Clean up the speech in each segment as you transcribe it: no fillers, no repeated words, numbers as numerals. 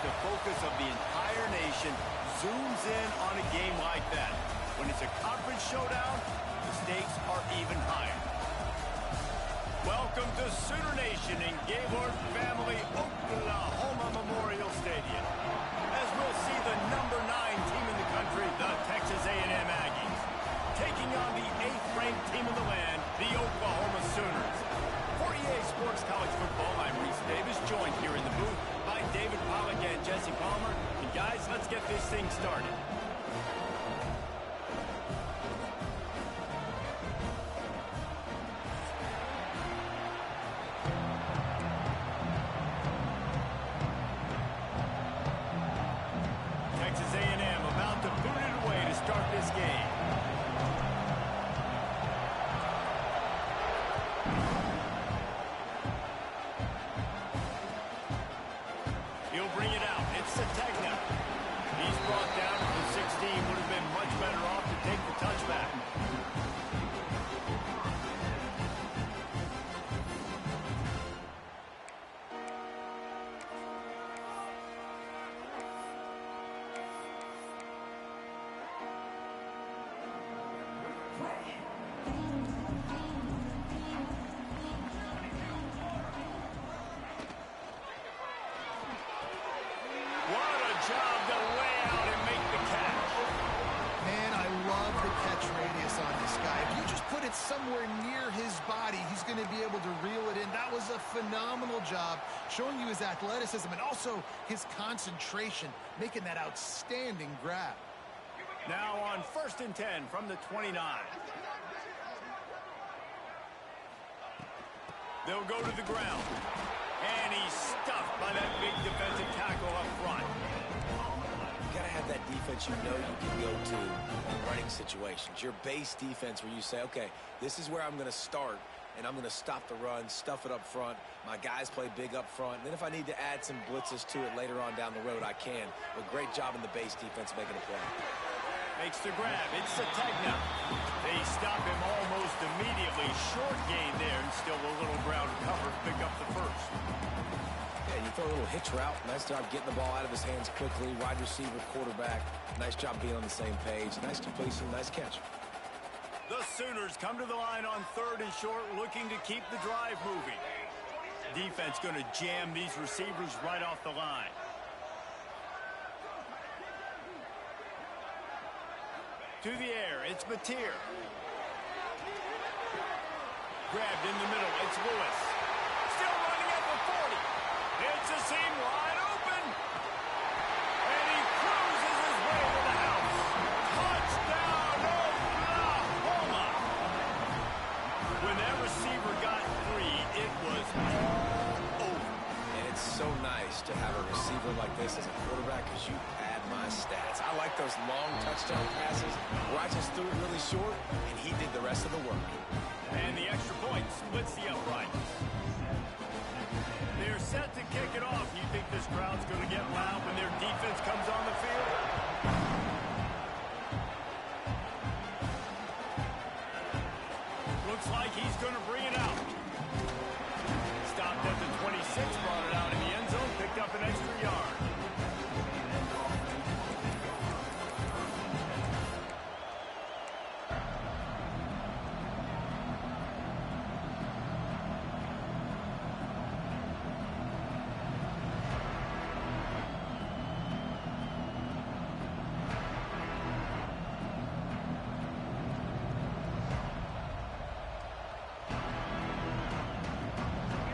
the focus of the entire nation zooms in on a game like that. When it's a conference showdown, the stakes are even higher. Welcome to Sooner Nation in Gaylord Family Oklahoma Memorial Stadium, as we'll see the #9 team in the country, the Texas A&M Aggies, taking on the 8th-ranked team in the land, the Oklahoma Sooners. For EA Sports College Football, I'm Reese Davis, joined here in the booth by David Pollack and Jesse Palmer. And guys, let's get this thing started. Texas A&M about to put it away to start this game. He'll bring it out. It's Sategna. He's brought down to the 16. Would have been much better off to take the touchback. Job to lay out and make the catch. Man, I love the catch radius on this guy. If you just put it somewhere near his body, he's going to be able to reel it in. That was a phenomenal job, showing you his athleticism and also his concentration, making that outstanding grab. Now on 1st and 10 from the 29. They'll go to the ground. And he's stuffed by that big defensive tackle up front. You got to have that defense you know you can go to in running situations. Your base defense where you say, okay, this is where I'm going to start, and I'm going to stop the run, stuff it up front. My guys play big up front. And then if I need to add some blitzes to it later on down the road, I can. But great job in the base defense making a play. Makes the grab. It's Sategna. They stop him almost immediately. Short gain there, and still a little ground cover. Pick up the first. Yeah, you throw a little hitch route. Nice job getting the ball out of his hands quickly. Wide receiver, quarterback. Nice job being on the same page. Nice completion, nice catch. The Sooners come to the line on 3rd and short, looking to keep the drive moving. Defense going to jam these receivers right off the line. To the air, it's Mateer. Grabbed in the middle, it's Lewis. Still running at the 40. It's a seam wide open. And he cruises his way to the house. Touchdown, Oklahoma. When that receiver got 3, it was all over. And it's so nice to have a receiver like this as a quarterback because you add my stats. I like those long touchdown passes where I just threw it really short and he did the rest of the work. And the extra point splits the uprights. They're set to kick it off. You think this crowd's going to get loud when their defense comes on the field? Looks like he's going to bring it out. Stopped at the 26, brought it out in the end zone, picked up an extra yard.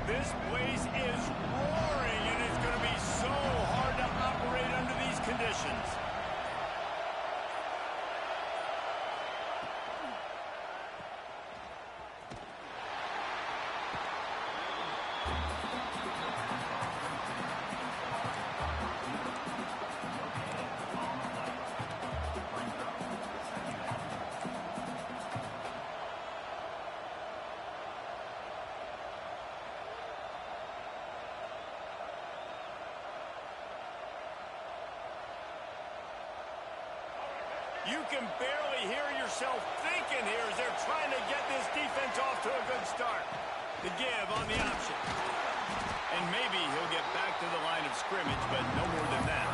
This place is roaring, and it's going to be so hard to operate under these conditions. You can barely hear yourself thinking here as they're trying to get this defense off to a good start. The give on the option. And maybe he'll get back to the line of scrimmage, but no more than that.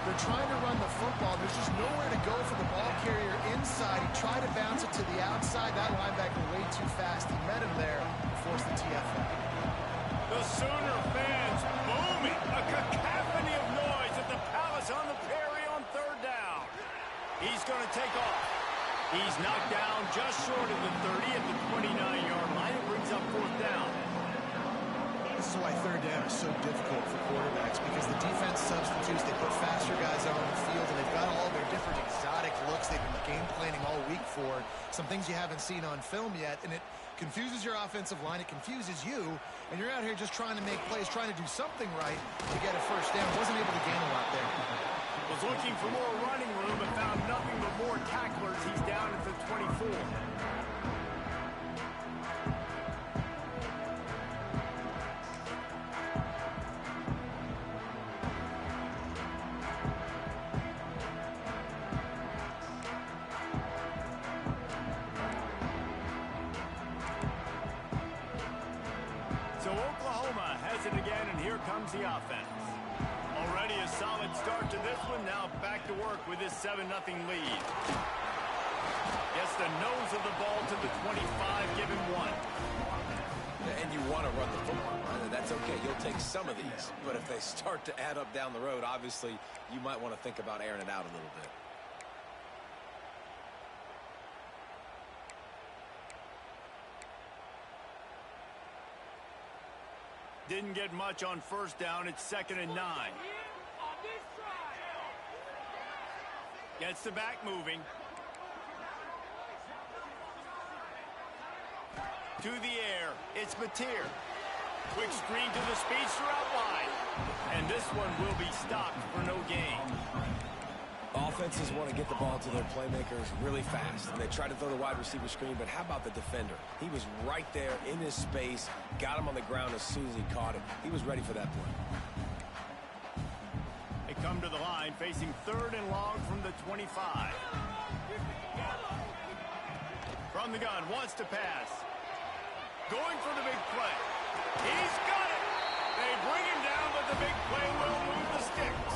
They're trying to run the football. There's just nowhere to go for the ball carrier inside. He tried to bounce it to the outside. That linebacker way too fast. He met him there and forced the TFL. The Sooner fans booming. A cacophony of noise at the Palace on the Prairie on third down. He's going to take off. He's knocked down just short of the 30 at the 29-yard line. It brings up fourth down. This is why third down is so difficult for quarterbacks, because the defense substitutes, they put faster guys out on the field, and they've got all their different exotic looks they've been game planning all week for, some things you haven't seen on film yet, and it confuses your offensive line, it confuses you, and you're out here just trying to make plays, trying to do something right to get a first down. Wasn't able to gain a lot there. Was looking for more running room but found nothing but more tacklers. He's down at the 24. So Oklahoma has it again, and here comes the offense. Already a solid start to this one. Now back to work with this 7-0 lead. Gets the nose of the ball to the 25, give him one. And you want to run the football, right? That's okay. You'll take some of these. But if they start to add up down the road, obviously, you might want to think about airing it out a little bit. Didn't get much on first down. It's 2nd and 9. Gets the back moving. To the air. It's Mateer. Quick screen to the speedster out wide. And this one will be stopped for no gain. Offenses want to get the ball to their playmakers really fast. And they try to throw the wide receiver screen, but how about the defender? He was right there in his space, got him on the ground as soon as he caught it. He was ready for that play. They come to the line, facing 3rd and long from the 25. From the gun, wants to pass. Going for the big play. He's got it! They bring him down, but the big play will move the sticks.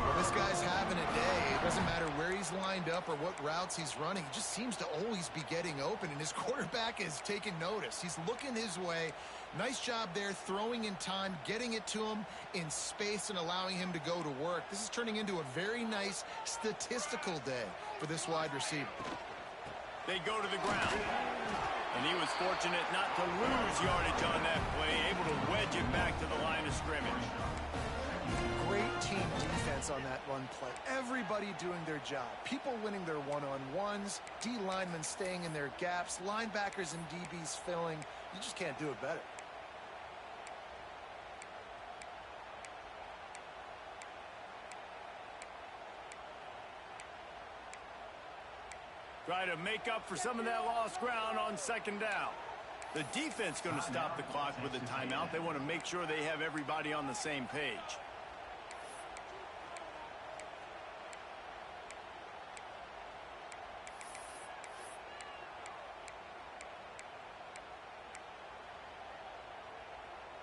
Well, this guy's having a day. It doesn't matter where he's lined up or what routes he's running. He just seems to always be getting open, and his quarterback is taking notice. He's looking his way. Nice job there, throwing in time, getting it to him in space and allowing him to go to work. This is turning into a very nice statistical day for this wide receiver. They go to the ground. And he was fortunate not to lose yardage on that play, able to wedge it back to the line of scrimmage. Great team defense on that run play. Everybody doing their job. People winning their one-on-ones, D linemen staying in their gaps, linebackers and DBs filling. You just can't do it better. Try to make up for some of that lost ground on 2nd down. The defense going to stop the clock with a timeout. They want to make sure they have everybody on the same page.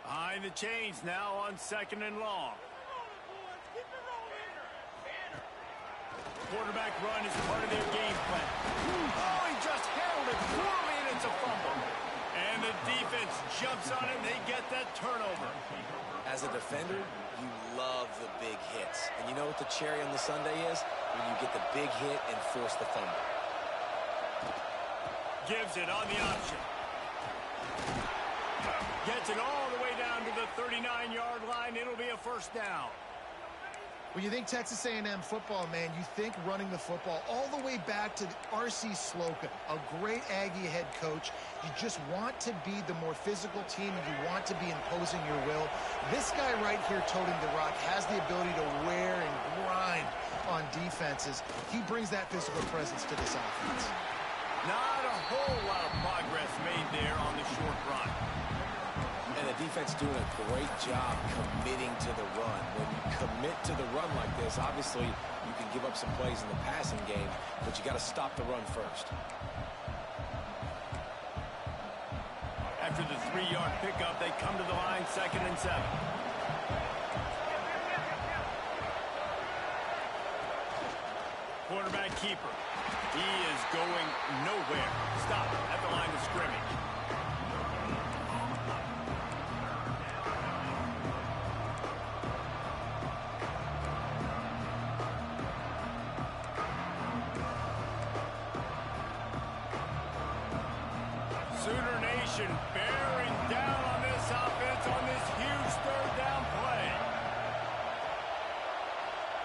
Behind the chains now on 2nd and long. Quarterback run is part of their game plan. Oh, he just handled it poorly, and it's a fumble. And the defense jumps on it, and they get that turnover. As a defender, you love the big hits. And you know what the cherry on the sundae is? When you get the big hit and force the fumble. Gives it on the option. Gets it all the way down to the 39-yard line. It'll be a first down. When you think Texas A&M football, man, you think running the football all the way back to R.C. Slocum, a great Aggie head coach. You just want to be the more physical team, and you want to be imposing your will. This guy right here toting the rock has the ability to wear and grind on defenses. He brings that physical presence to this offense. Not a whole lot of progress made there on the short run. And the defense doing a great job committing to the run. When you commit to the run like this, obviously you can give up some plays in the passing game, but you got to stop the run first. After After the 3-yard pickup, they come to the line 2nd and 7. Quarterback keeper. He is going nowhere. Stop at the line of scrimmage. Sooner Nation bearing down on this offense on this huge 3rd down play.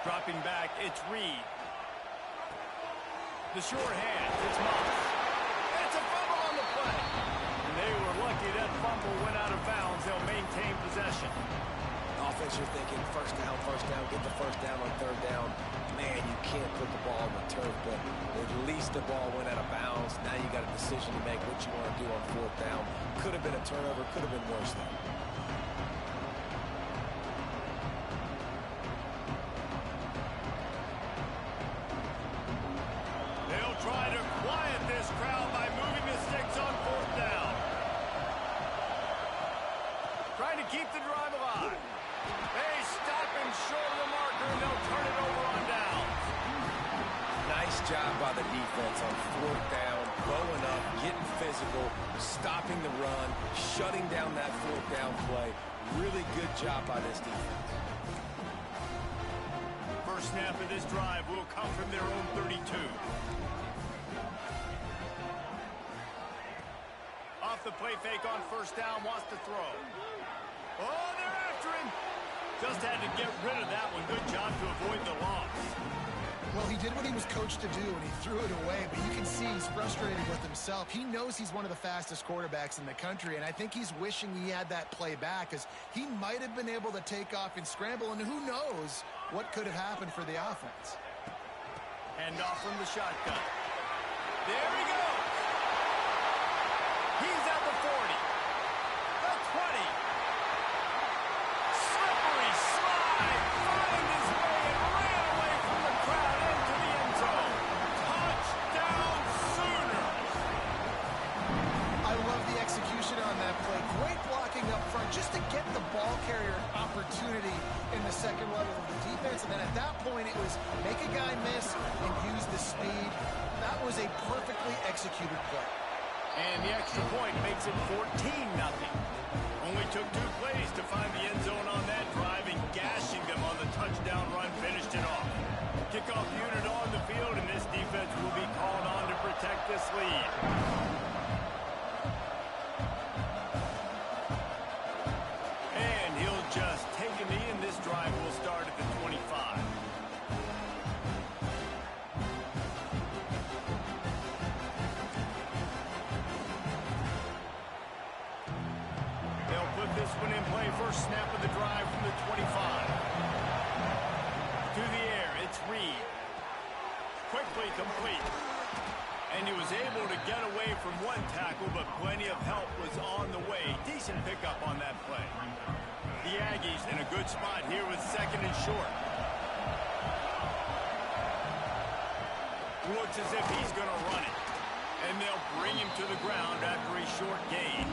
Dropping back, it's Reed. The short hand, it's Moss. It's a fumble on the play. And they were lucky that fumble went out of bounds. They'll maintain possession. Offense, you're thinking first down, get the first down on 3rd down. Man, you can't put the ball on the turf, but at least the ball went out of bounds. Now you got a decision to make what you want to do on 4th down. Could have been a turnover, could have been worse though. They'll try to quiet this crowd by moving the sticks on 4th down. Trying to keep the drive alive. They stop him short of the marker, and they'll turn it over on downs. Nice job by the defense on 4th down, blowing up, getting physical, stopping the run, shutting down that 4th down play. Really good job by this defense. First snap of this drive will come from their own 32. Off the play fake on 1st down, wants to throw. Oh, they're after him. Just had to get rid of that one. Good job to avoid the loss. Well, he did what he was coached to do, and he threw it away, but you can see he's frustrated with himself. He knows he's one of the fastest quarterbacks in the country, and I think he's wishing he had that play back, because he might have been able to take off and scramble, and who knows what could have happened for the offense. Hand off from the shotgun. There he goes. He's at the 40. The 20. Slippery slide. Find his way and ran away from the crowd into the end zone. Touchdown Sooners. I love the execution on that play. Great blocking up front just to get the ball carrier an opportunity in the second level of the defense. And then at that point, it was make a guy miss and use the speed. That was a perfectly executed play. And the extra point makes it 14-0. Only took 2 plays to find the end zone on that drive, and gashing them on the touchdown run finished it off. Kickoff unit on the field, and this defense will be called on to protect this lead. And he'll just take a knee, and this drive will start at the 25. This one in play, first snap of the drive from the 25. To the air, it's Reed. Quickly complete. And he was able to get away from one tackle, but plenty of help was on the way. Decent pickup on that play. The Aggies in a good spot here with 2nd and short. Looks as if he's going to run it. And they'll bring him to the ground after a short gain.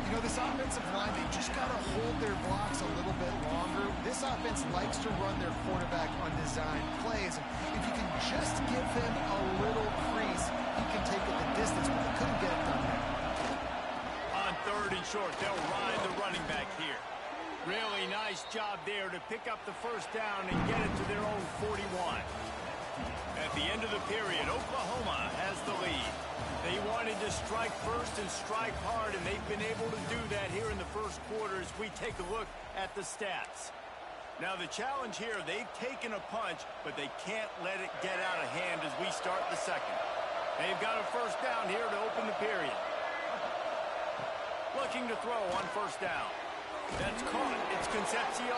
You know, this offensive line, they just got to hold their blocks a little bit longer. This offense likes to run their quarterback on design plays. And if you can just give him a little crease, he can take it the distance, but they couldn't get it done there. On 3rd and short, they'll ride the running back here. Really nice job there to pick up the first down and get it to their own 41. At the end of the period, Oklahoma has the lead. They wanted to strike first and strike hard, and they've been able to do that here in the first quarter as we take a look at the stats. Now, the challenge here, they've taken a punch, but they can't let it get out of hand as we start the second. They've got a first down here to open the period. Looking to throw on first down. That's caught. It's Concepcion.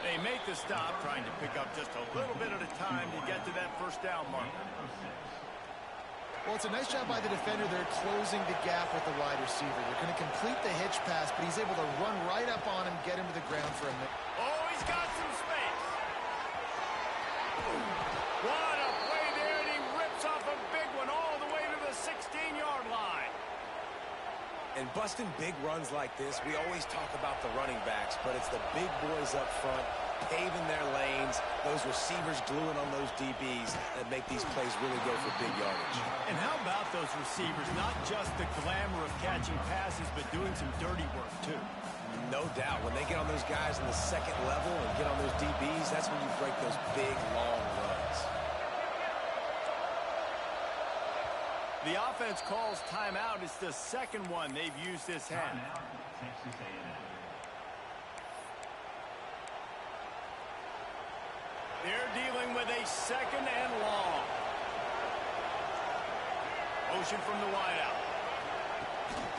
They make the stop, trying to pick up just a little bit at a time to get to that first down marker. Well, it's a nice job by the defender. They're closing the gap with the wide receiver. They're going to complete the hitch pass, but he's able to run right up on him, get him to the ground for a minute. Oh, he's got some space. What a play there, and he rips off a big one all the way to the 16-yard line. And busting big runs like this, we always talk about the running backs, but it's the big boys up front, paving their lanes, those receivers gluing on those DBs that make these plays really go for big yardage. And how about those receivers? Not just the glamour of catching passes, but doing some dirty work, too. No doubt. When they get on those guys in the second level and get on those DBs, that's when you break those big, long runs. The offense calls timeout. It's the second one they've used this half. They're dealing with a second and long. Motion from the wideout.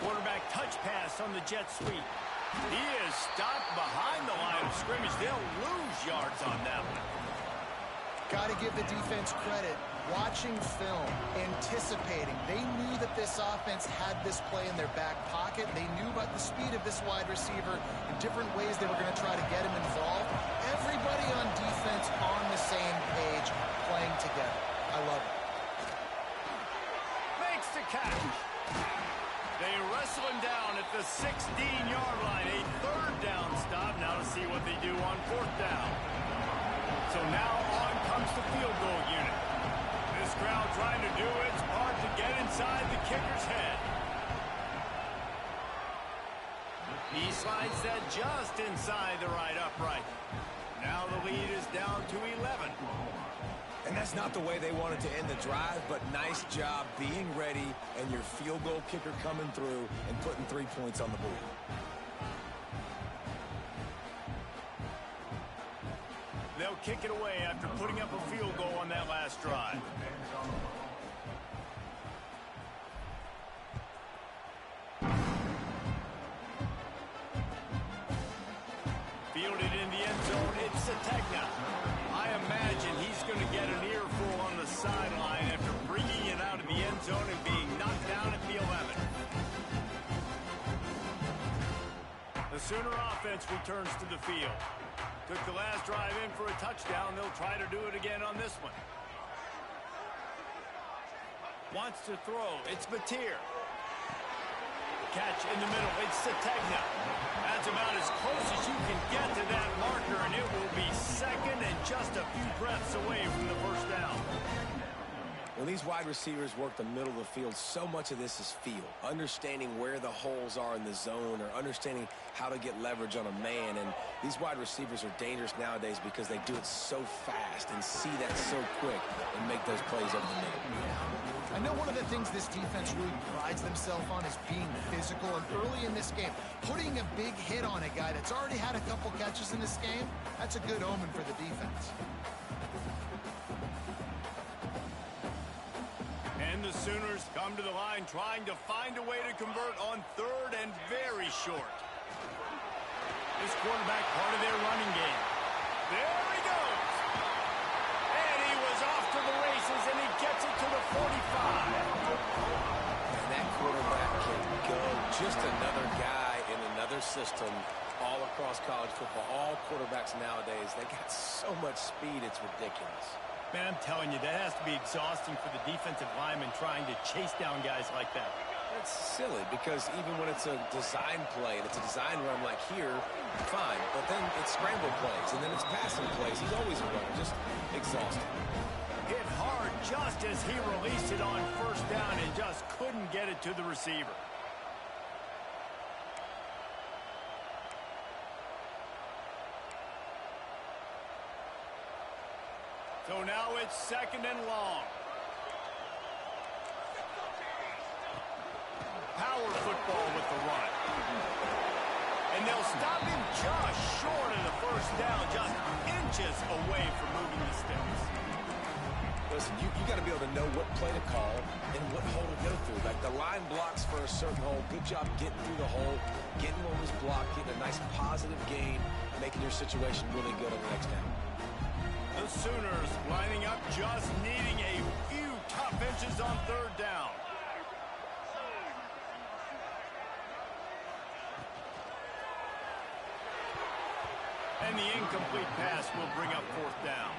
Quarterback touch pass on the jet sweep. He is stopped behind the line of scrimmage. They'll lose yards on that one. Got to give the defense credit. Watching film, anticipating. They knew that this offense had this play in their back pocket. They knew about the speed of this wide receiver and different ways they were going to try to get him involved. Everybody on defense on the same page, playing together. I love it. Makes the catch. They wrestle him down at the 16-yard line. A third down stop. Now to see what they do on fourth down. So now on comes the field goal unit. This crowd trying to do its part to get inside the kicker's head. He slides that just inside the right upright. Now the lead is down to 11. And that's not the way they wanted to end the drive, but nice job being ready and your field goal kicker coming through and putting 3 points on the board. They'll kick it away after putting up a field goal on that last drive. Fielded in the end zone, it's Sategna. I imagine he's going to get an earful on the sideline after bringing it out of the end zone and being knocked down at the 11. The Sooner offense returns to the field. Took the last drive in for a touchdown. They'll try to do it again on this one. Wants to throw. It's Mateer. Catch in the middle. It's Sategna. That's about as close as you can get to that marker, and it will be second and just a few breaths away from the first down. When these wide receivers work the middle of the field, so much of this is feel. Understanding where the holes are in the zone or understanding how to get leverage on a man. And these wide receivers are dangerous nowadays because they do it so fast and see that so quick and make those plays over the middle. I know one of the things this defense really prides themselves on is being physical. And early in this game, putting a big hit on a guy that's already had a couple catches in this game, that's a good omen for the defense. And the Sooners come to the line trying to find a way to convert on third and very short. This quarterback part of their running game. There he goes. And he was off to the races, and he gets it to the 45. And that quarterback can go. Just another guy in another system all across college football. All quarterbacks nowadays, they got so much speed, it's ridiculous. Man, I'm telling you, that has to be exhausting for the defensive lineman trying to chase down guys like that. It's silly because even when it's a design play and it's a design run like here, fine. But then it's scramble plays and then it's passing plays. He's always a runner, just exhausting. Hit hard just as he released it on first down and just couldn't get it to the receiver. So now it's second and long. Power football with the run. And they'll stop him just short of the first down, just inches away from moving the sticks. Listen, you got to be able to know what play to call and what hole to go through. Like the line blocks for a certain hole. Good job getting through the hole, getting what was blocked, getting a nice positive gain, making your situation really good on the next down. The Sooners lining up, just needing a few tough inches on third down. And the incomplete pass will bring up fourth down.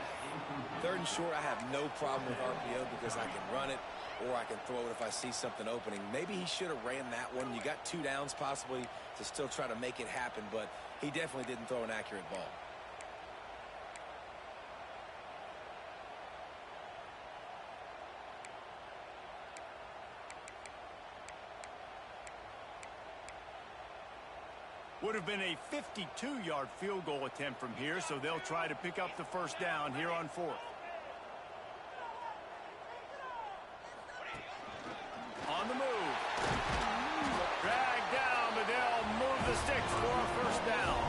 Third and short, I have no problem with RPO because I can run it or I can throw it if I see something opening. Maybe he should have ran that one. You got 2 downs possibly to still try to make it happen, but he definitely didn't throw an accurate ball. Would have been a 52-yard field goal attempt from here, so they'll try to pick up the first down here on 4th. On the move. Drag down, but they'll move the sticks for a first down.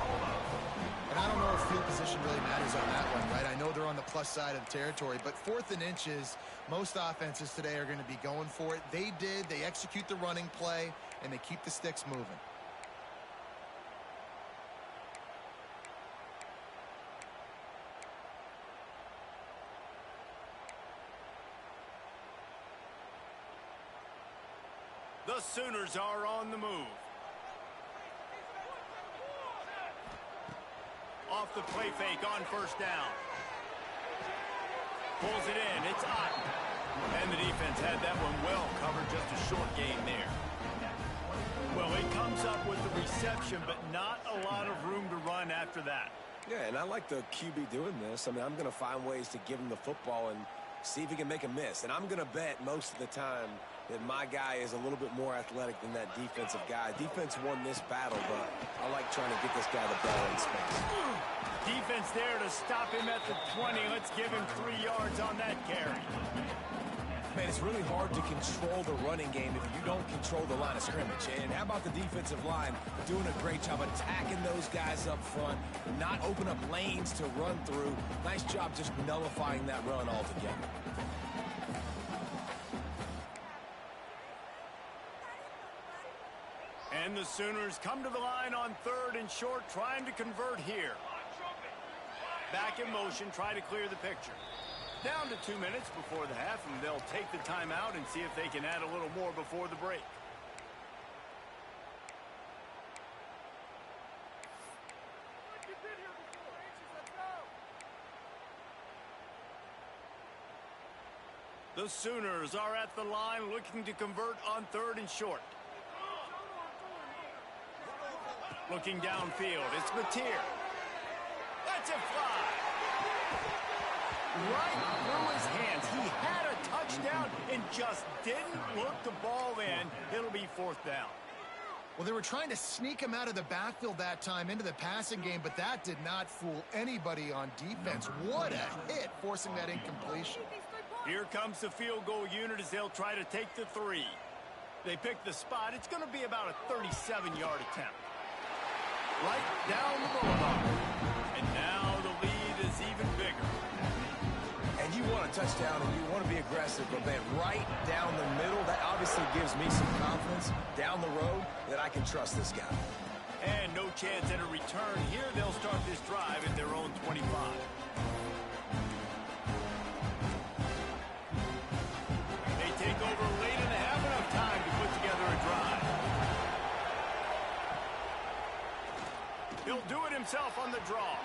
And I don't know if field position really matters on that one, right? I know they're on the plus side of the territory, but 4th and inches, most offenses today are going to be going for it. They did. They execute the running play, and they keep the sticks moving. The Sooners are on the move. Off the play fake on first down. Pulls it in. It's Ott. And the defense had that one well covered. Just a short gain there. Well, he comes up with the reception, but not a lot of room to run after that. Yeah, and I like the QB doing this. I mean, I'm going to find ways to give him the football and see if he can make a miss. And I'm going to bet most of the time that my guy is a little bit more athletic than that defensive guy. Defense won this battle, but I like trying to get this guy the ball in space. Defense there to stop him at the 20. Let's give him 3 yards on that carry. Man, it's really hard to control the running game if you don't control the line of scrimmage. And how about the defensive line doing a great job attacking those guys up front, not open up lanes to run through. Nice job just nullifying that run altogether. And the Sooners come to the line on 3rd and short, trying to convert here. Back in motion, try to clear the picture. Down to 2 minutes before the half, and they'll take the timeout and see if they can add a little more before the break. The Sooners are at the line looking to convert on 3rd and short. Looking downfield, it's Mateer. Lets it fly. Right through his hands. He had a touchdown and just didn't look the ball in. It'll be 4th down. Well, they were trying to sneak him out of the backfield that time into the passing game, but that did not fool anybody on defense. What a hit, forcing that incompletion. Here comes the field goal unit as they'll try to take the 3. They pick the spot. It's going to be about a 37-yard attempt. Right down the boulevard. And now the lead is even bigger. And you want a touchdown and you want to be aggressive, but man, right down the middle, that obviously gives me some confidence down the road that I can trust this guy. And no chance at a return here. They'll start this drive at their own 25. They take over late and have enough time to put together a drive. He'll do it himself on the draw.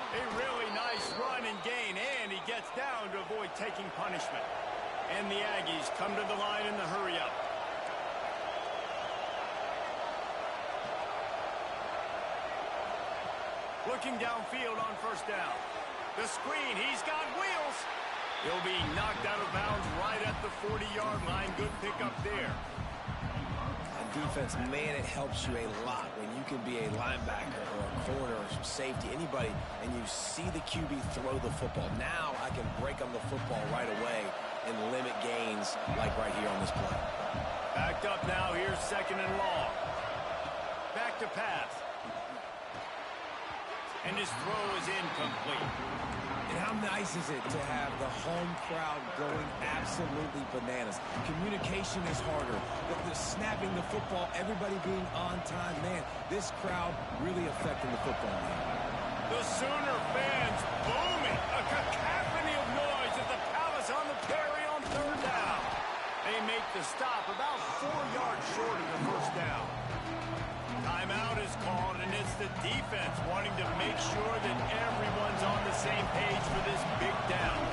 A really nice run and gain, and he gets down to avoid taking punishment. And the Aggies come to the line in the hurry-up. Looking downfield on first down. The screen, he's got wheels. He'll be knocked out of bounds right at the 40-yard line. Good pickup there. Defense, man, it helps you a lot when you can be a linebacker or a corner or some safety, anybody, and you see the QB throw the football. Now I can break on the football right away and limit gains like right here on this play. Backed up now. Here's 2nd and long. Back to pass. And his throw is incomplete. And how nice is it to have the home crowd going absolutely bananas? Communication is harder. The snapping the football, everybody being on time. Man, this crowd really affecting the football game. The Sooner fans booming. A cacophony of noise at the Palace on the carry on 3rd down. They make the stop about 4 yards short of the first down. Time timeout is called, and it's the defense wanting to make sure that everyone's on the same page for this big down.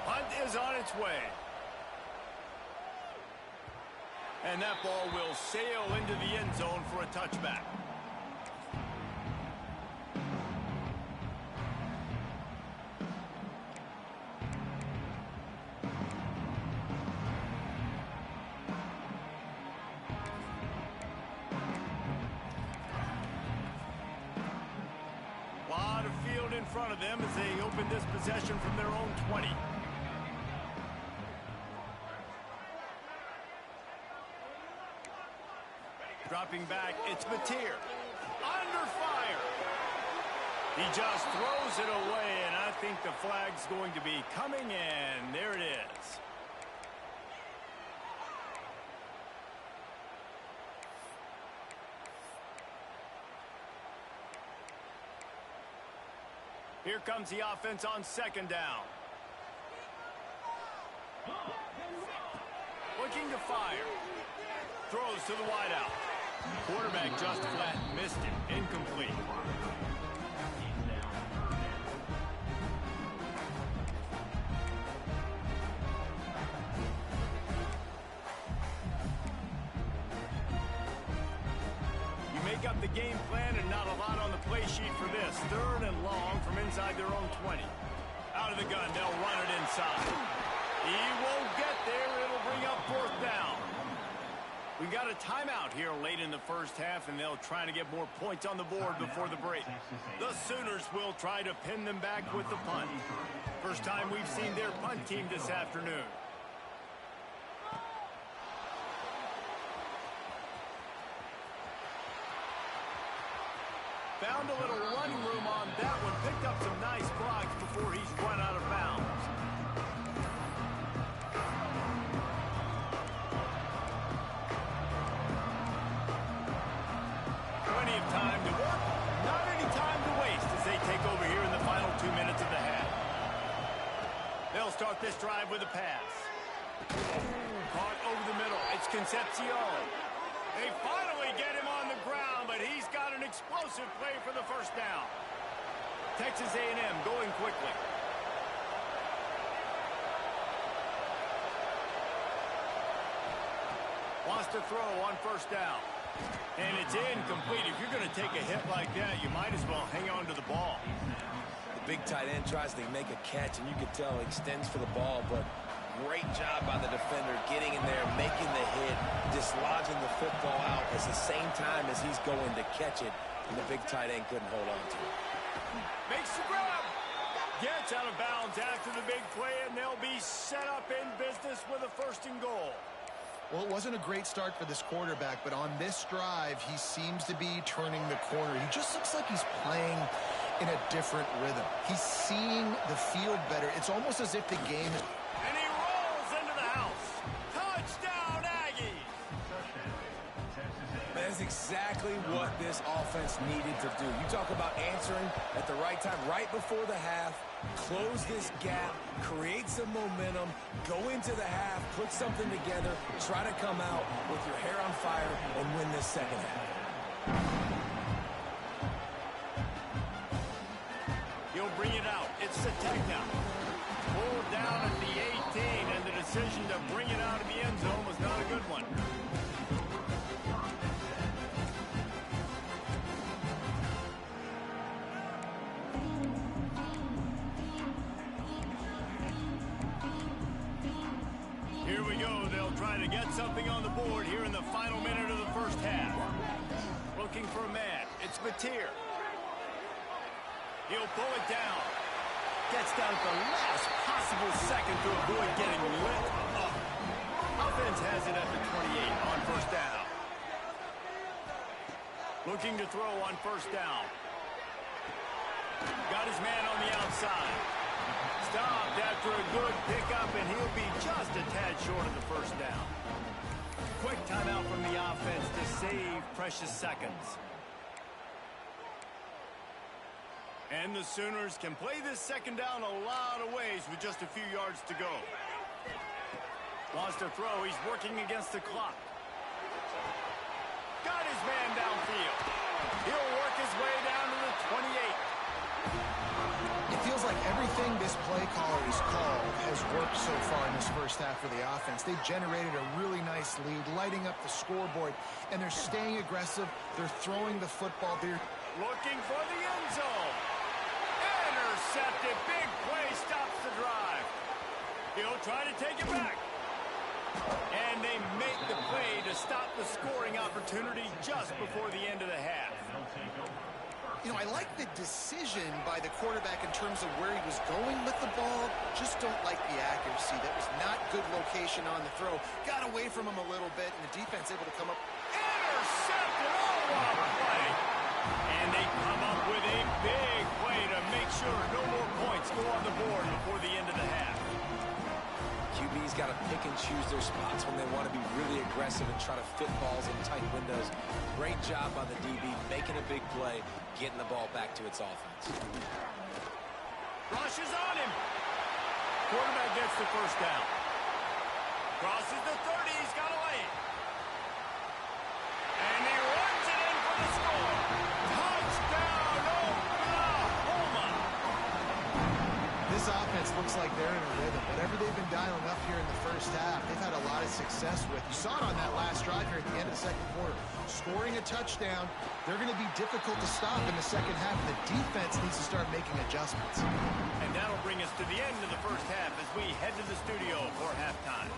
Punt is on its way. And that ball will sail into the end zone for a touchback. Lot of field in front of them as they open this possession from their own 20. Dropping back, it's Mateer. Under fire. He just throws it away, and I think the flag's going to be coming in. There it is. Here comes the offense on second down. Looking to fire. Throws to the wideout. Quarterback just flat missed it. Incomplete. You make up the game plan and not a lot on the play sheet for this. Third and long from inside their own 20. Out of the gun, they'll run it inside. He won't get there. It'll bring up fourth down. We got a timeout here late in the first half, and they'll try to get more points on the board before the break. The Sooners will try to pin them back with the punt. First time we've seen their punt team this afternoon. Found a little running room on that one. Picked up some nice blocks before he's run out of bounds. Plenty of time to work. Not any time to waste as they take over here in the final 2 minutes of the half. They'll start this drive with a pass. Caught over the middle. It's Concepcion. They finally get him on the ground, but he's got an explosive play for the first down. Texas A&M going quickly. Wants to throw on first down. And it's incomplete. If you're going to take a hit like that, you might as well hang on to the ball. The big tight end tries to make a catch, and you can tell he extends for the ball, but great job by the defender getting in there, making the hit, dislodging the football out at the same time as he's going to catch it, and the big tight end couldn't hold on to it. Makes the grab. Gets out of bounds after the big play, and they'll be set up in business with a first and goal. Well, it wasn't a great start for this quarterback, but on this drive, he seems to be turning the corner. He just looks like he's playing in a different rhythm. He's seeing the field better. It's almost as if the game... And he rolls into the house. Touchdown, Aggies! That's exactly what this offense needed to do. You talk about answering at the right time, right before the half, close this gap, create some momentum, go into the half, put something together, try to come out with your hair on fire and win this second half. He'll bring it out. It's the tech now. Pulled down at the 18, and the decision to bring it out of the end zone was not a good one. Here we go. They'll try to get something on the board here in the final minute of the first half. Looking for a man. It's Mateer. He'll pull it down. Gets down at the last possible second to avoid getting lit up. Offense has it at the 28 on first down. Looking to throw on first down. Got his man on the outside. Stopped after a good pickup, and he'll be just a tad short of the first down. Quick timeout from the offense to save precious seconds. And the Sooners can play this second down a lot of ways with just a few yards to go. Wants to throw. He's working against the clock. Got his man downfield. He'll work his way down to the 28. It feels like everything this play caller has called has worked so far in this first half for the offense. They've generated a really nice lead, lighting up the scoreboard, and they're staying aggressive. They're throwing the football. They're looking for the end zone. Intercepted. Big play stops the drive. He'll try to take it back. And they make the play to stop the scoring opportunity just before the end of the half. You know, I like the decision by the quarterback in terms of where he was going with the ball. Just don't like the accuracy. That was not good location on the throw. Got away from him a little bit, and the defense able to come up. Intercepted. Oh, what a play. And they come up with a big play to make sure no more points go on the board before the end of the half. QB's got to pick and choose their spots when they want to be really aggressive and try to fit balls in tight windows. Great job by the DB making a big play, getting the ball back to its offense. Rushes on him. Quarterback gets the first down. Crosses the 30. He's got to lay it. And he runs it in for the score. Touchdown, Oklahoma. This offense looks like they're in a rhythm. Whatever they've been dialing up here in the first half, they've had a lot of success with. You saw it on that last drive here at the end of the second quarter. Scoring a touchdown, they're going to be difficult to stop in the second half. The defense needs to start making adjustments. And that'll bring us to the end of the first half as we head to the studio for halftime.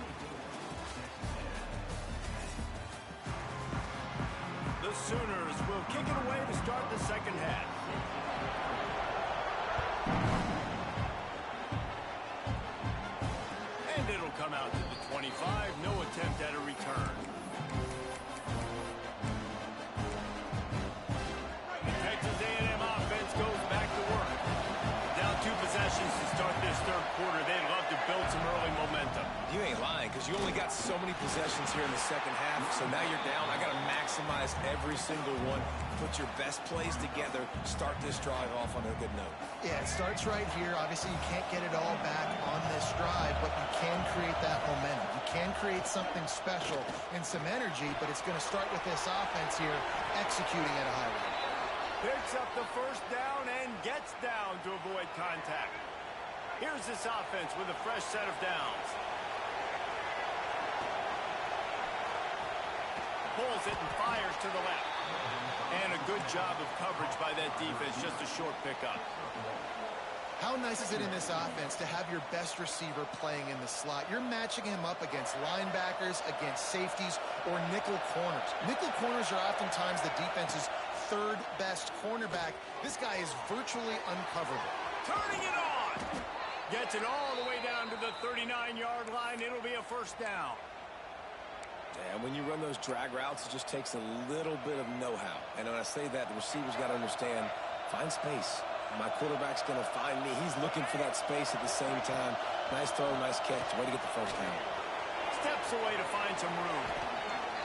The Sooners will kick it away to start the second half. And it'll come out to the 25. No attempt at a return. The Texas A&M offense goes back to work. Down 2 possessions to start this third quarter. They'd love to build some early momentum. You ain't lying, because you only got so many possessions here in the second half, so now you're down. I got to maximize every single one. Put your best plays together. Start this drive off on a good note. Yeah, it starts right here. Obviously, you can't get it all back on this drive, but you can create that momentum. You can create something special and some energy, but it's going to start with this offense here executing at a high rate. Picks up the first down and gets down to avoid contact. Here's this offense with a fresh set of downs. Pulls it and fires to the left. And a good job of coverage by that defense, just a short pickup. How nice is it in this offense to have your best receiver playing in the slot? You're matching him up against linebackers, against safeties, or nickel corners. Nickel corners are oftentimes the defense's third best cornerback. This guy is virtually uncoverable. Turning it on. Gets it all the way down to the 39-yard line. It'll be a first down. And when you run those drag routes, it just takes a little bit of know-how. And when I say that, the receiver's got to understand, find space. My quarterback's going to find me. He's looking for that space at the same time. Nice throw, nice catch. Way to get the first down. Steps away to find some room.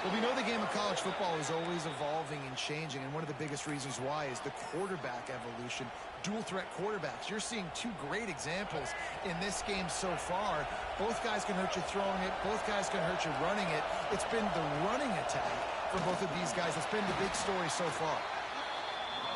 Well, we know the game of college football is always evolving and changing, and one of the biggest reasons why is the quarterback evolution. Dual-threat quarterbacks. You're seeing 2 great examples in this game so far. Both guys can hurt you throwing it. Both guys can hurt you running it. It's been the running attack for both of these guys that's been the big story so far.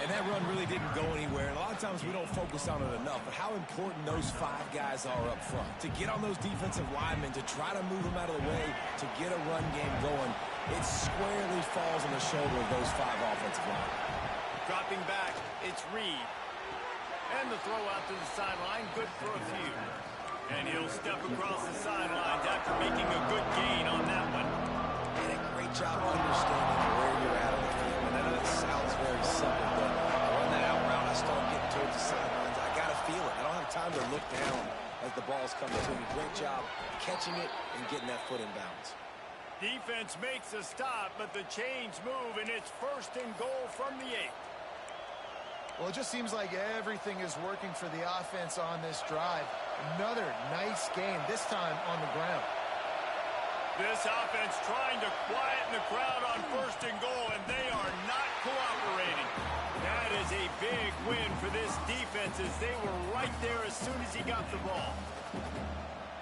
And that run really didn't go anywhere. And a lot of times we don't focus on it enough. But how important those 5 guys are up front. To get on those defensive linemen, to try to move them out of the way, to get a run game going, it squarely falls on the shoulder of those 5 offensive linemen. Dropping back, it's Reed. And the throw out to the sideline, good for a few. And he'll step across the sidelines after making a good gain on that one. And a great job understanding where you're at on the field. And I know it sounds very simple, but I run that out route, I start getting towards the sidelines. I got to feel it. I don't have time to look down as the ball's coming to me. Great job catching it and getting that foot in bounds. Defense makes a stop, but the chains move, and it's first and goal from the 8. Well, it just seems like everything is working for the offense on this drive. Another nice game, this time on the ground. This offense trying to quieten the crowd on first and goal, and they are not cooperating. That is a big win for this defense as they were right there as soon as he got the ball.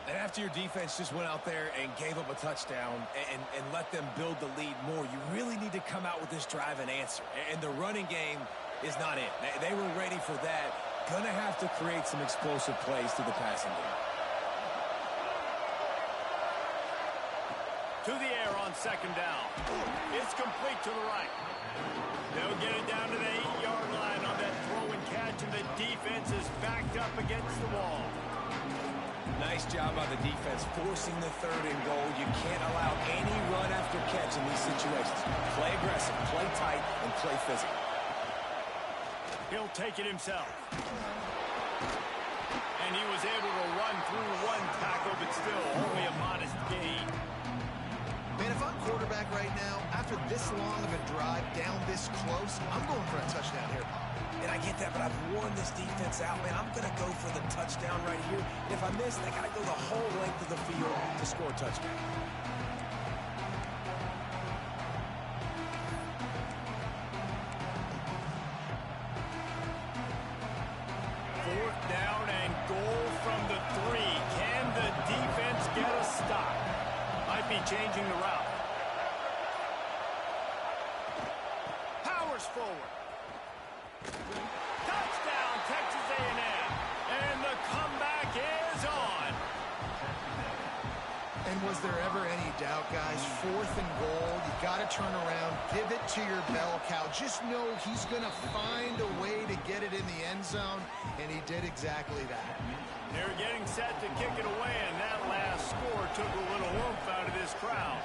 And after your defense just went out there and gave up a touchdown and let them build the lead more, you really need to come out with this drive and answer. And the running game is not it. They were ready for that. Going to have to create some explosive plays through the passing game. To the air on second down. It's complete to the right. They'll get it down to the 8-yard line on that throw and catch, and the defense is backed up against the wall. Nice job by the defense forcing the 3rd and goal. You can't allow any run after catch in these situations. Play aggressive, play tight, and play physical. He'll take it himself. And he was able to run through one tackle, but still only a modest gain. Man, if I'm quarterback right now, after this long of a drive down this close, I'm going for a touchdown here. And I get that, but I've worn this defense out, man. I'm going to go for the touchdown right here. And if I miss, I got to go the whole length of the field to score a touchdown. Fourth down and goal from the 3. Can the defense get a stop? Might be changing the route. Powers forward. Touchdown, Texas A&M. And the comeback is on. And was there ever any doubt, guys? 4th and goal. You got to turn around. Give it to your bell cow. Just know he's going to find a way to get it in the end zone, and he did exactly that. They're getting set to kick it away, and that last score took a little oomph out of this crowd.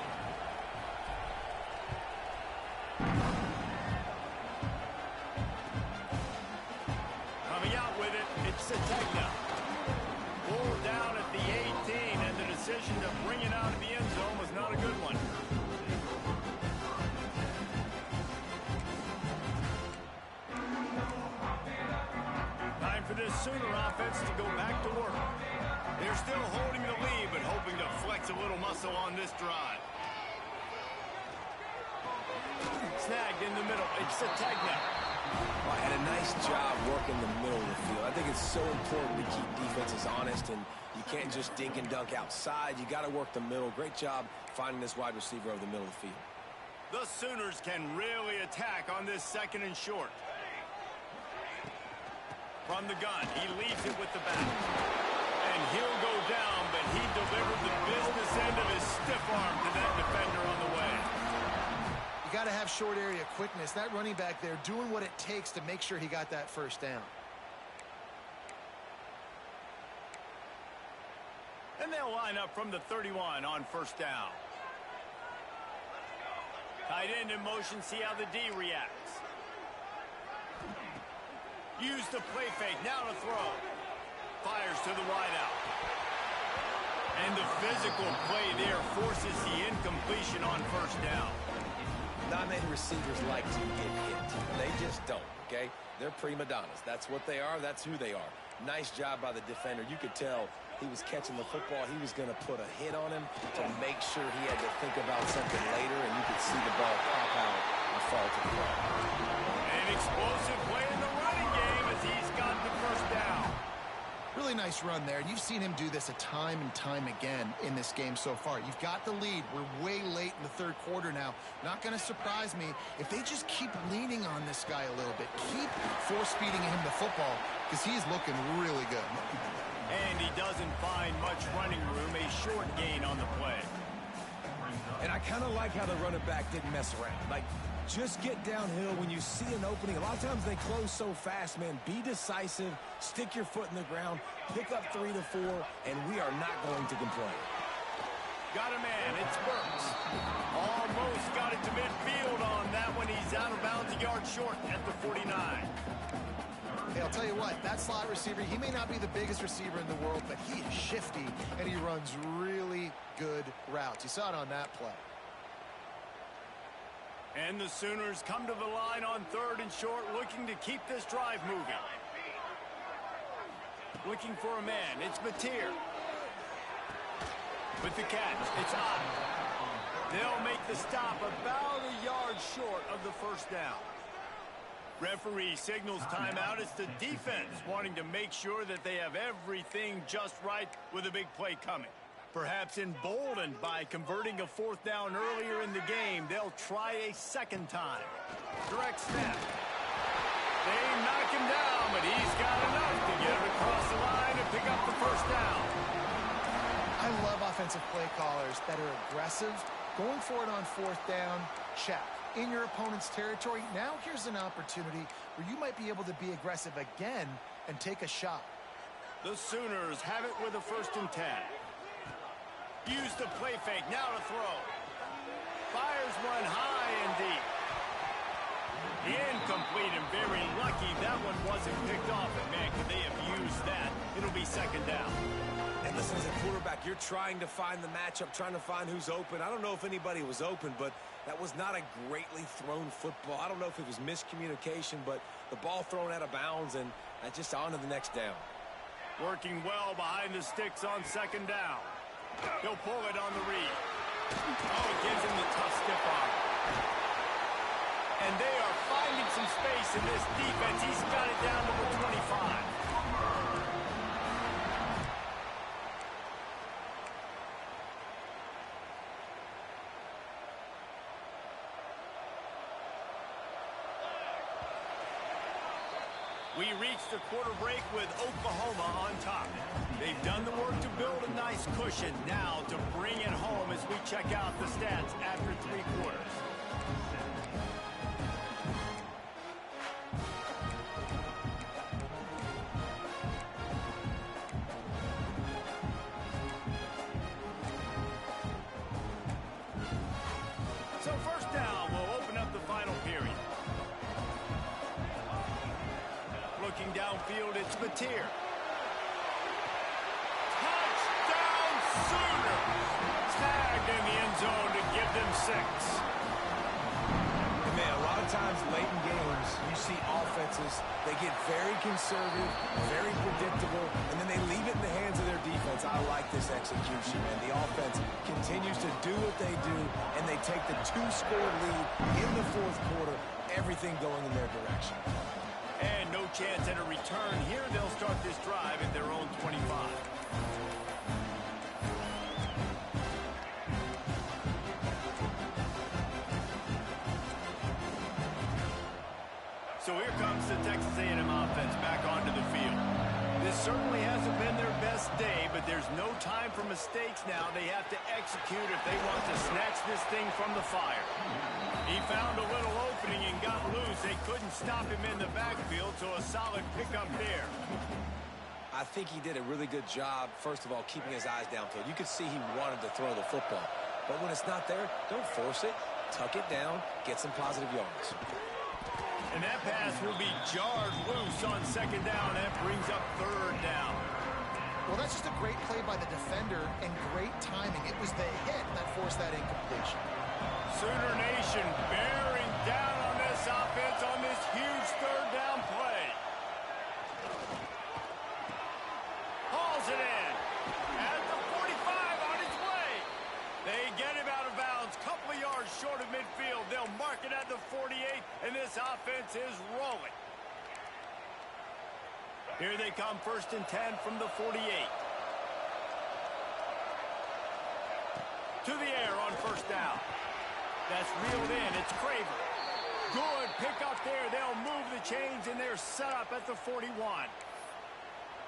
Coming out with it, it's Sategna. Pulled down at the 18, and the decision to bring it out of the end zone was not a good one. Time for this Sooner offense to go back to work. They're still holding the lead, but hoping to flex a little muscle on this drive. Snagged in the middle. It's Sategna. Well, had a nice job working the middle of the field. I think it's so important to keep defenses honest, and you can't just dink and dunk outside. You got to work the middle. Great job finding this wide receiver over the middle of the field. The Sooners can really attack on this 2nd and short. From the gun, he leaves it with the back. And he'll go down, but he delivered the business end of his stiff arm to that defender on the way. You got to have short area quickness. That running back there doing what it takes to make sure he got that 1st down. And they'll line up from the 31 on 1st down. Tight end in motion, see how the D reacts. Use the play fake, now to throw. Fires to the wideout. And the physical play there forces the incompletion on 1st down. Not many receivers like to get hit. They just don't, okay? They're prima donnas. That's what they are. That's who they are. Nice job by the defender. You could tell he was catching the football. He was going to put a hit on him to make sure he had to think about something later, and you could see the ball pop out and fall to the ground. An explosive play in the running game as he's got the 1st down. Really nice run there. You've seen him do this a time and time again in this game so far. You've got the lead. We're way late in the 3rd quarter now. Not going to surprise me if they just keep leaning on this guy a little bit. Keep force-feeding him the football because he's looking really good. And he doesn't find much running room. A short gain on the play. And I kind of like how the running back didn't mess around. Like, just get downhill when you see an opening. A lot of times they close so fast, man. Be decisive, stick your foot in the ground, pick up 3 to 4, and we are not going to complain. Got a man, it's Burks. Almost got it to midfield on that one. He's out of bounds a yard short at the 49. Hey, I'll tell you what, that slot receiver, he may not be the biggest receiver in the world, but he is shifty, and he runs really good routes. You saw it on that play. And the Sooners come to the line on 3rd and short, looking to keep this drive moving. Looking for a man, it's Mateer. With the catch, it's Ott. They'll make the stop about a yard short of the 1st down. Referee signals timeout. It's the defense wanting to make sure that they have everything just right with a big play coming. Perhaps emboldened by converting a fourth down earlier in the game, they'll try a second time. Direct snap. They knock him down, but he's got enough to get it across the line and pick up the first down. I love offensive play callers that are aggressive. Going for it on fourth down, check. In your opponent's territory, now here's an opportunity where you might be able to be aggressive again and take a shot. The Sooners have it with a 1st and 10. Use the play fake, now to throw. Fires one high and deep. Incomplete and very lucky that one wasn't picked off. And man, could they have used that? It'll be 2nd down. And listen, as a quarterback, you're trying to find the matchup, trying to find who's open. I don't know if anybody was open, but that was not a greatly thrown football. I don't know if it was miscommunication, but the ball thrown out of bounds, and just on to the next down. Working well behind the sticks on 2nd down. He'll pull it on the read. Oh, it gives him the tough stiff arm. And they are finding some space in this defense. He's got it down to the 25. We reach the quarter break with Oklahoma on top. They've done the work to build a nice cushion. Now to bring it home as we check out the stats after 3 quarters. So 1st down will open up the final period. Looking downfield, it's Mateer. Touchdown Sooners! Tagged in the end zone to give them 6. And man, a lot of times late in games, you see offenses, they get very conservative, very predictable, and then they leave it in the hands of their defense. I like this execution, man. The offense continues to do what they do, and they take the 2-score lead in the 4th quarter, everything going in their direction. And no chance at a return here. They'll start this drive at their own 25. So here comes the Texas A&M offense back onto the field. This certainly hasn't been their best day, but there's no time for mistakes now. They have to execute if they want to snatch this thing from the fire. He found a little opening and got loose. They couldn't stop him in the backfield, so a solid pickup there. I think he did a really good job, first of all, keeping his eyes downfield. You could see he wanted to throw the football. But when it's not there, don't force it. Tuck it down, get some positive yards. And that pass will be jarred loose on 2nd down. That brings up 3rd down. Well, that's just a great play by the defender and great timing. It was the hit that forced that incompletion. Sooner Nation bearing down on this offense on this huge 3rd down play. Hauls it in. At the 45 on his way. They get him out of bounds. Couple of yards short of midfield. They'll mark it at the 48, and this offense is rolling. Here they come, 1st and 10 from the 48. To the air on 1st down. That's reeled in. It's Craver. Good pick up there. They'll move the chains, and they're set up at the 41.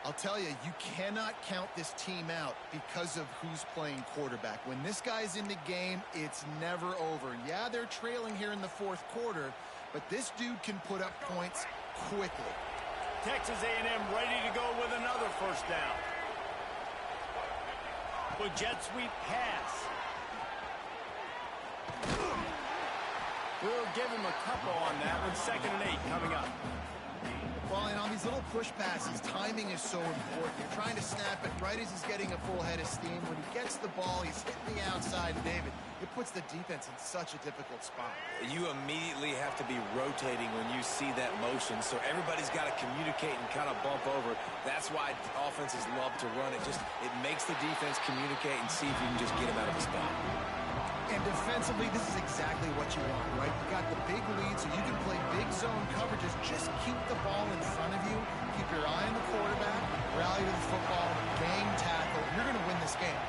I'll tell you, you cannot count this team out because of who's playing quarterback. When this guy's in the game, it's never over. Yeah, they're trailing here in the 4th quarter, but this dude can put up points quickly. Texas A&M ready to go with another 1st down. With jet sweep pass. We'll give him a couple on that one. 2nd and 8 coming up. Well, and on these little push passes, timing is so important. You're trying to snap it right as he's getting a full head of steam. When he gets the ball, he's hitting the outside, David. It puts the defense in such a difficult spot. You immediately have to be rotating when you see that motion, so everybody's got to communicate and kind of bump over. That's why offenses love to run it. It makes the defense communicate and see if you can just get him out of the spot. And defensively, this is exactly what you want, right? You got the big lead, so you can play big zone coverages. Just keep the ball in front of you. Keep your eye on the quarterback. Rally to the football. Gang tackle. You're going to win this game.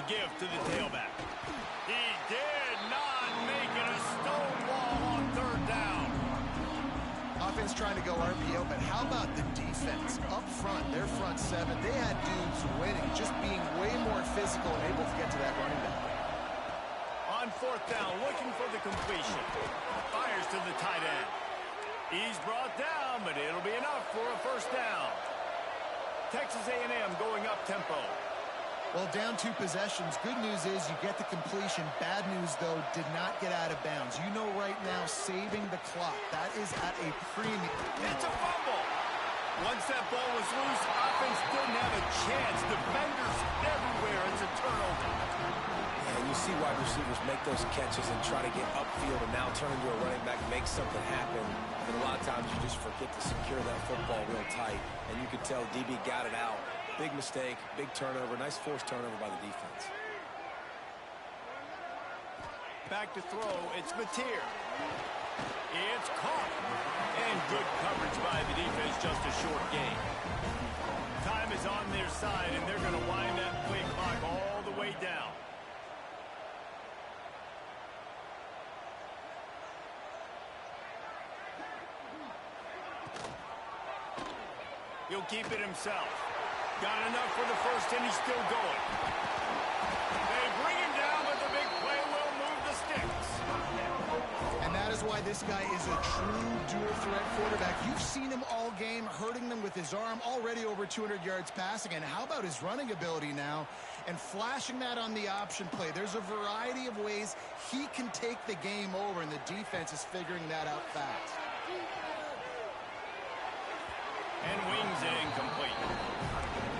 The give to the tailback. He did not make it a stonewall on third down. Offense trying to go RPO, but how about the defense? Up front, their front seven, they had dudes winning, just being way more physical and able to get to that running back. On fourth down, looking for the completion. Fires to the tight end. He's brought down, but it'll be enough for a first down. Texas A&M going up tempo. Well, down 2 possessions. Good news is you get the completion. Bad news, though, did not get out of bounds. You know right now, saving the clock. That is at a premium. It's a fumble. Once that ball was loose, offense didn't have a chance. Defenders everywhere. It's a turnover. And you see wide receivers make those catches and try to get upfield and now turn into a running back, make something happen. And a lot of times you just forget to secure that football real tight. And you could tell DB got it out. Big mistake, big turnover, nice forced turnover by the defense. Back to throw, it's Mateer. It's caught. And good coverage by the defense, just a short gain. Time is on their side, and they're going to wind that play clock all the way down. He'll keep it himself. Got enough for the first, and he's still going. They bring him down, but the big play will move the sticks. And that is why this guy is a true dual-threat quarterback. You've seen him all game, hurting them with his arm, already over 200 yards passing. And how about his running ability now? And flashing that on the option play. There's a variety of ways he can take the game over, and the defense is figuring that out fast. And wings it incomplete.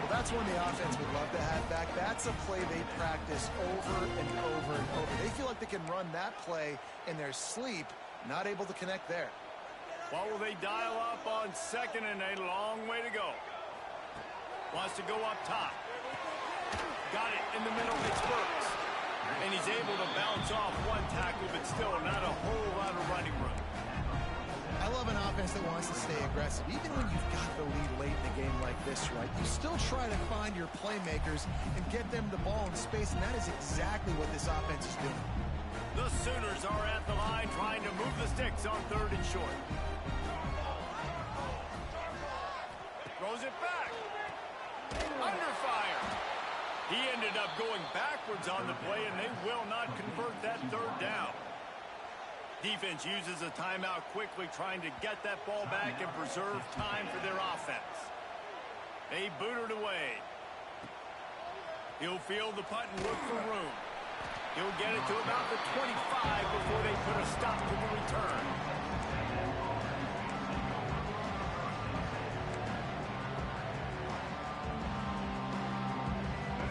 Well, that's one the offense would love to have back. That's a play they practice over and over and over. They feel like they can run that play in their sleep, not able to connect there. What will they dial up on second and a long way to go? Wants to go up top. Got it in the middle. It's Burks. And he's able to bounce off one tackle, but still not a whole lot of running room. I love an offense that wants to stay aggressive. Even when you've got the lead late in the game like this, right, you still try to find your playmakers and get them the ball in space, and that is exactly what this offense is doing. The Sooners are at the line trying to move the sticks on third and short. Throws it back. Under fire. He ended up going backwards on the play, and they will not convert that third down. Defense uses a timeout quickly, trying to get that ball back and preserve time for their offense. They boot it away. He'll field the punt and look for room. He'll get it to about the 25 before they put a stop to the return.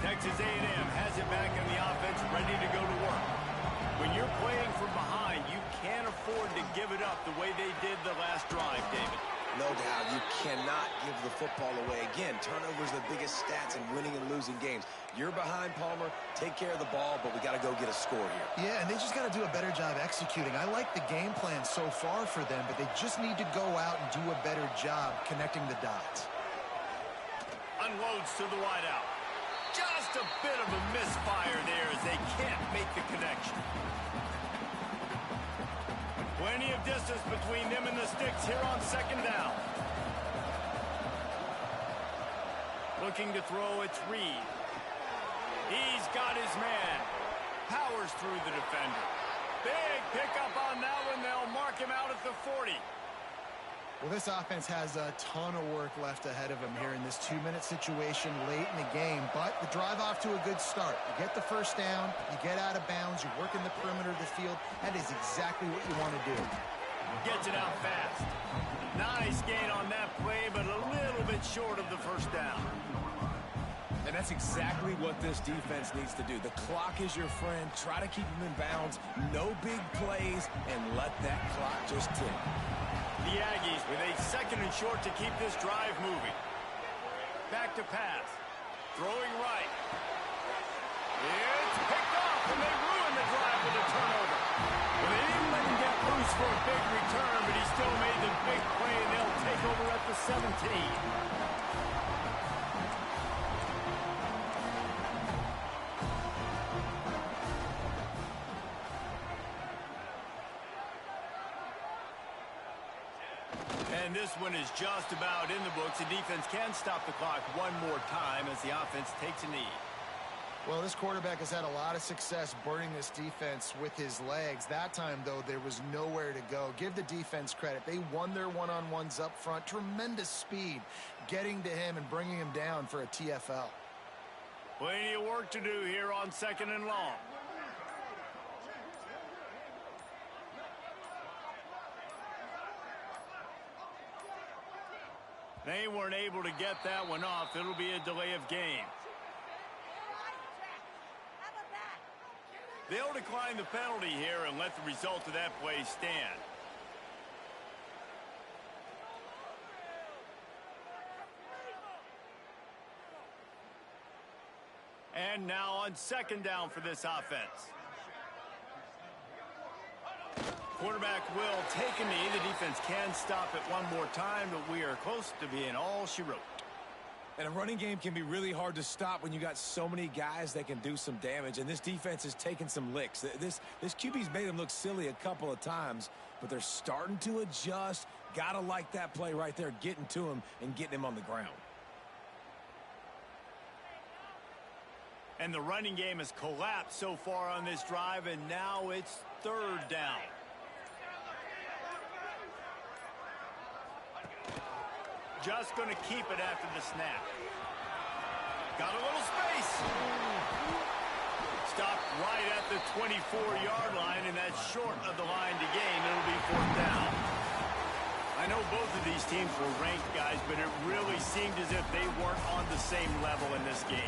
Texas A&M has it back in the offense, ready to go to work. When you're playing from behind, you can't afford to give it up the way they did the last drive, David. No doubt, you cannot give the football away. Again, turnovers are the biggest stats in winning and losing games. You're behind, Palmer. Take care of the ball, but we got to go get a score here. Yeah, and they just got to do a better job executing. I like the game plan so far for them, but they just need to go out and do a better job connecting the dots. Unloads to the wideout. Just a bit of a misfire there as they can't make the connection. Plenty of distance between them and the sticks here on second down. Looking to throw, it's Reed. He's got his man. Powers through the defender. Big pickup on that one. They'll mark him out at the 40. Well, this offense has a ton of work left ahead of them here in this 2-minute situation late in the game, but the drive off to a good start. You get the first down, you get out of bounds, you work in the perimeter of the field. That is exactly what you want to do. Gets it out fast. Nice gain on that play, but a little bit short of the first down. And that's exactly what this defense needs to do. The clock is your friend. Try to keep them in bounds. No big plays, and let that clock just tick. The Aggies with a second and short to keep this drive moving. Back to pass. Throwing right. It's picked 17. And this one is just about in the books. The defense can stop the clock one more time as the offense takes a knee. Well, this quarterback has had a lot of success burning this defense with his legs. That time, though, there was nowhere to go. Give the defense credit. They won their one-on-ones up front. Tremendous speed getting to him and bringing him down for a TFL. Plenty of work to do here on 2nd and long. They weren't able to get that one off. It'll be a delay of game. They'll decline the penalty here and let the result of that play stand. And now on 2nd down for this offense. Quarterback will take a knee. The defense can stop it one more time, but we are close to being all she wrote. And a running game can be really hard to stop when you got so many guys that can do some damage. And this defense is taking some licks. This QB's made them look silly a couple of times, but they're starting to adjust. Gotta like that play right there, getting to him and getting him on the ground. And the running game has collapsed so far on this drive, and now it's 3rd down. Just going to keep it after the snap. Got a little space. Stopped right at the 24-yard line, and that's short of the line to gain. It'll be 4th down. I know both of these teams were ranked, guys, but it really seemed as if they weren't on the same level in this game.